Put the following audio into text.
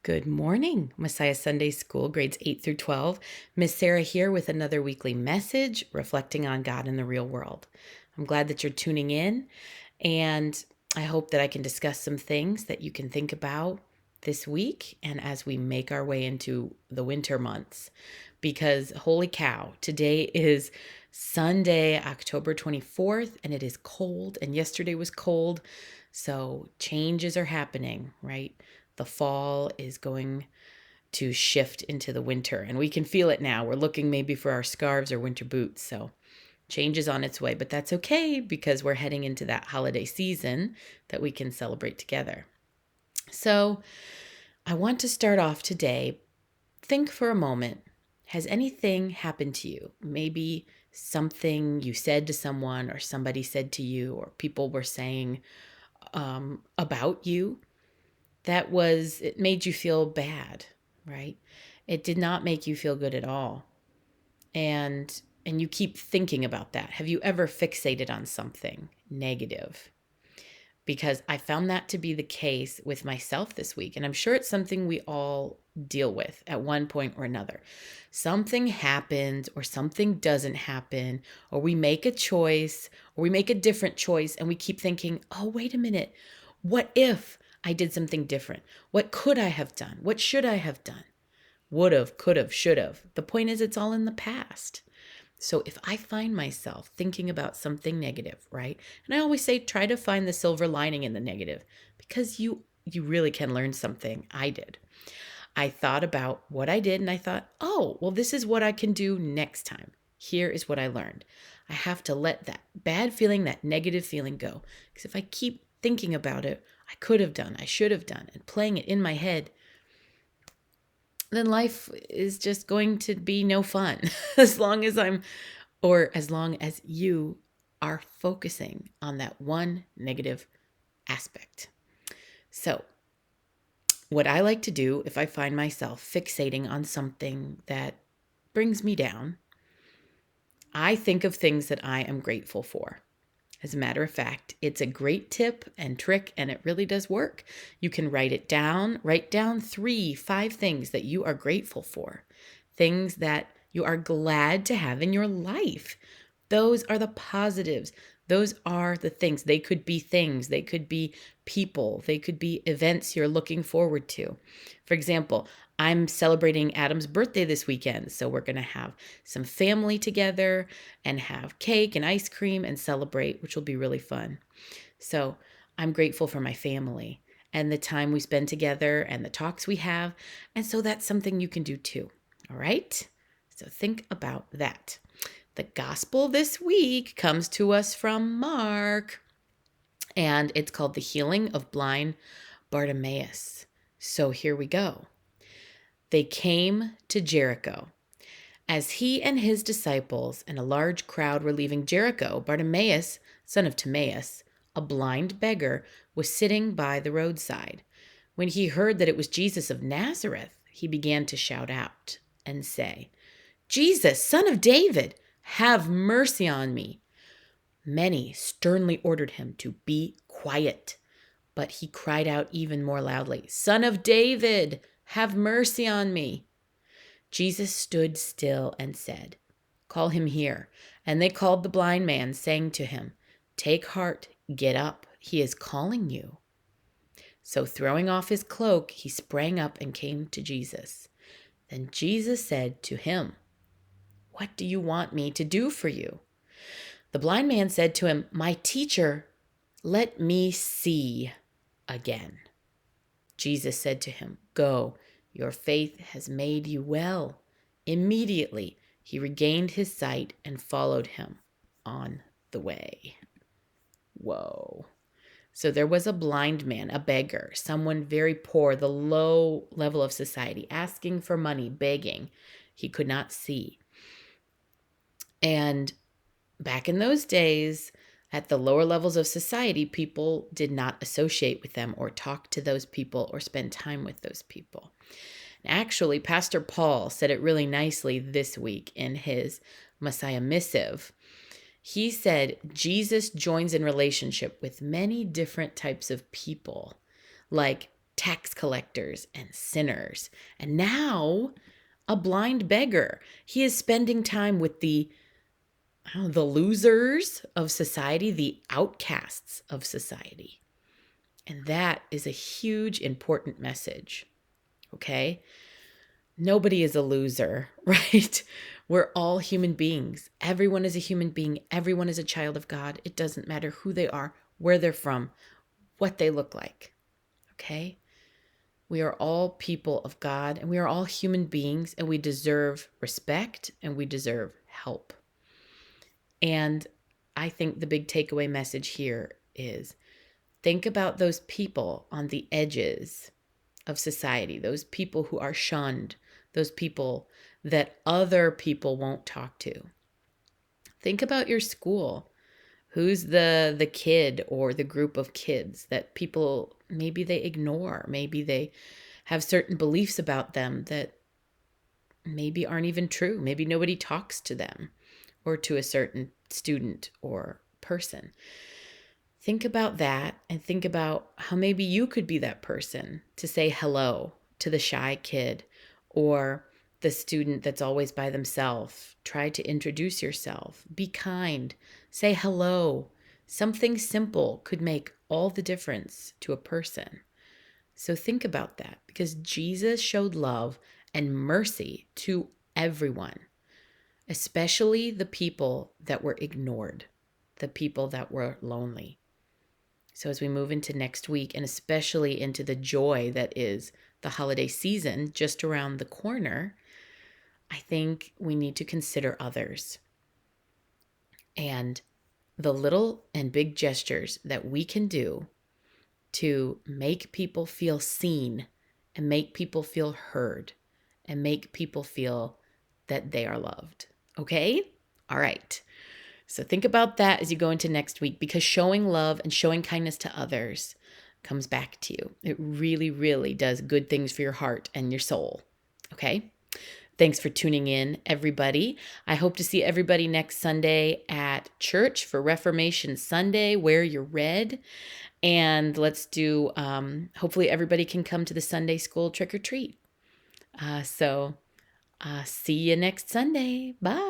Good morning, Messiah Sunday School, grades 8 through 12. Miss Sarah here with another weekly message reflecting on God in the real world. I'm glad that you're tuning in, and I hope that I can discuss some things that you can think about this week and as we make our way into the winter months. Because holy cow, today is Sunday, October 24th, and it is cold, and yesterday was cold. So changes are happening, right? The fall is going to shift into the winter, and we can feel it now. We're looking maybe for our scarves or winter boots. So change is on its way, but that's okay because we're heading into that holiday season that we can celebrate together. So I want to start off today. Think for a moment. Has anything happened to you? Maybe something you said to someone, or somebody said to you, or people were saying about you it made you feel bad, right? It did not make you feel good at all. And you keep thinking about that. Have you ever fixated on something negative? Because I found that to be the case with myself this week. And I'm sure it's something we all deal with at one point or another. Something happens or something doesn't happen, or we make a choice or we make a different choice and we keep thinking, oh, wait a minute. What if I did something different? What could I have done? What should I have done? Would have, could have, should have. The point is, it's all in the past. So if I find myself thinking about something negative, right? And I always say try to find the silver lining in the negative because you really can learn something. I did. I thought about what I did and I thought, "Oh, well this is what I can do next time. Here is what I learned." I have to let that bad feeling, that negative feeling go. Because if I keep thinking about it, I could have done, I should have done, and playing it in my head, then life is just going to be no fun as long as as long as you are focusing on that one negative aspect. So, what I like to do if I find myself fixating on something that brings me down, I think of things that I am grateful for. As a matter of fact, it's a great tip and trick, and it really does work. You can write it down. Write down 3, 5 things that you are grateful for, things that you are glad to have in your life. Those are the positives. Those are the things. They could be things, they could be people, they could be events you're looking forward to. For example, I'm celebrating Adam's birthday this weekend, so we're going to have some family together and have cake and ice cream and celebrate, which will be really fun. So I'm grateful for my family and the time we spend together and the talks we have. And so that's something you can do too. All right? So think about that. The gospel this week comes to us from Mark, and it's called The Healing of Blind Bartimaeus. So here we go. They came to Jericho. As he and his disciples and a large crowd were leaving Jericho, Bartimaeus, son of Timaeus, a blind beggar, was sitting by the roadside. When he heard that it was Jesus of Nazareth, he began to shout out and say, "Jesus, son of David, have mercy on me." Many sternly ordered him to be quiet, but he cried out even more loudly, "Son of David, have mercy on me." Jesus stood still and said, "Call him here." And they called the blind man, saying to him, "Take heart, get up, he is calling you." So throwing off his cloak, he sprang up and came to Jesus. Then Jesus said to him, "What do you want me to do for you?" The blind man said to him, "My teacher, let me see again." Jesus said to him, "Go, your faith has made you well." Immediately he regained his sight and followed him on the way. Whoa. So there was a blind man, a beggar, someone very poor, the low level of society, asking for money, begging. He could not see. And back in those days, at the lower levels of society, people did not associate with them or talk to those people or spend time with those people. Actually, Pastor Paul said it really nicely this week in his Messiah Missive. He said Jesus joins in relationship with many different types of people, like tax collectors and sinners. And now a blind beggar. He is spending time with the losers of society, the outcasts of society. And that is a huge, important message. Okay? Nobody is a loser, right? We're all human beings. Everyone is a human being. Everyone is a child of God. It doesn't matter who they are, where they're from, what they look like. Okay? We are all people of God, and we are all human beings, and we deserve respect and we deserve help. And I think the big takeaway message here is think about those people on the edges of society, those people who are shunned, those people that other people won't talk to. Think about your school. Who's the kid or the group of kids that people maybe they ignore, maybe they have certain beliefs about them that maybe aren't even true. Maybe nobody talks to them or to a certain student or person. Think about that and think about how maybe you could be that person to say hello to the shy kid or the student that's always by themselves. Try to introduce yourself. Be kind. Say hello. Something simple could make all the difference to a person. So think about that, because Jesus showed love and mercy to everyone, especially the people that were ignored, the people that were lonely. So as we move into next week, and especially into the joy that is the holiday season just around the corner, I think we need to consider others and the little and big gestures that we can do to make people feel seen and make people feel heard and make people feel that they are loved. Okay? All right. So think about that as you go into next week, because showing love and showing kindness to others comes back to you. It really, really does good things for your heart and your soul. Okay? Thanks for tuning in, everybody. I hope to see everybody next Sunday at church for Reformation Sunday. Wear your red. And let's do, hopefully everybody can come to the Sunday school trick or treat. So see you next Sunday. Bye.